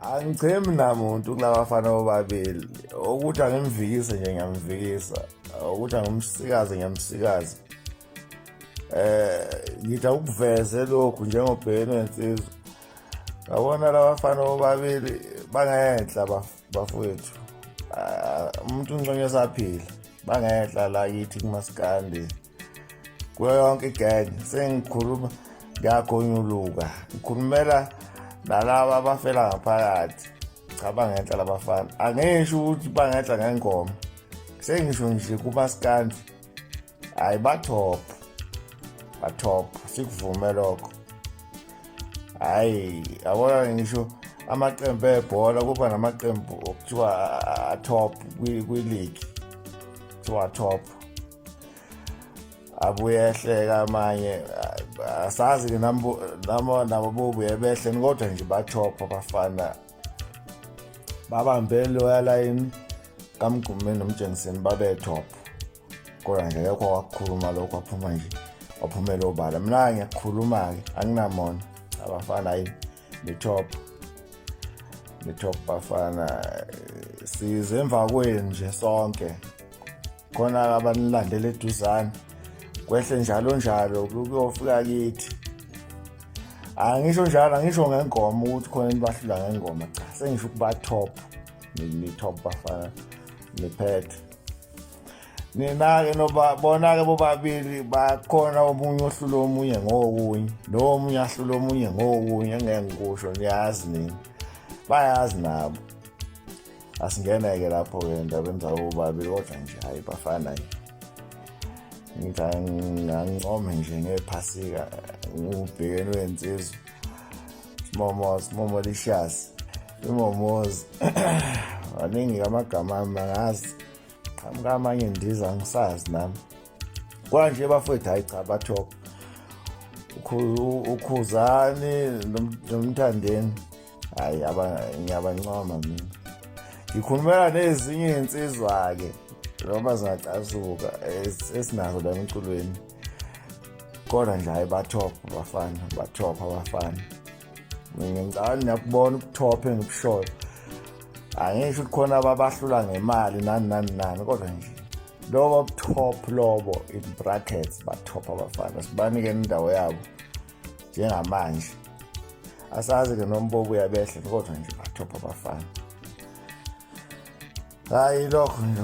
Angichemi namuntu kulabafana bobabili ukuthi angimvikise nje ngiyamvikisa ukuthi angimsikaze ngiyamsikaza ngithi ukuveze lokhu njengobhekeni wensizwa ngabona labafana bobabili bangenhla bafowethu umuntu unconywe saphila bangenhla la yithi kumaskandi kuyo yonke igenge sengikhuluma ngiyagonyuluka ngikhulumela nalaba abafela ngaphakathi cha bangenhla labafana angisho ukuthi bangenhla ngengoma sengisho nje kumaskandi hayi bathop sikuvume lokho hayi yabona ngisho amaqembu ebhola kuba namaqembu okuthiwa top kwi-league kuthiwa top abuyehleka amanye asazi-ke nabo bobuye behleni kodwa nje bathopha abafana babambe loya layini kaMgqumeni noMtshengiseni babethop kodwa nje akekho wakukhuluma lokho waphuma nje waphumela obala mina ngiyakhuluma-ke anginamona abafana hayi ni-top bafana size emva kwenu nje sonke khona abanilandela eduzane kwehle njalo kuyofika kithi angisho njalo angisho ngengoma ukuthi khona nibahlula ngengoma cha sengisho ukuba top ni-top bafana niphethe nina-ke bona-ke bobabili bakhona omunye ohlula omunye ngokunye nomunye ahlula omunye ngokunye engeke ngikusho niyazi nini bayazi nabo asingene-ke lapho-ke endabeni zabo bobabili kodwa nje hayi bafana ngithi angincome nje ngephasika ubhekeni wensizwa smomoza imomoza aningi amagama angazi amanye ndiza ngisazi nami kwanje bafowethu hayi cha bathopha ukhuzani nomthandeni hayi ngiyabancoma mina ngikhulumela nezinye insizwa-ke noma zingacasuka esinazo la emculweni kodwa nje hayi bathopha abafana ngicabanga ngiyakubona ubuthopha engikushoyo angisho ukuthi khona ababahlula ngemali nani kodwa nje lobo top lobo in brackets bathopha abafana sibanike indawo yabo njengamanje asazi-ke nombobo uyabehle kodwa nje bathopha abafana hayi lokho nje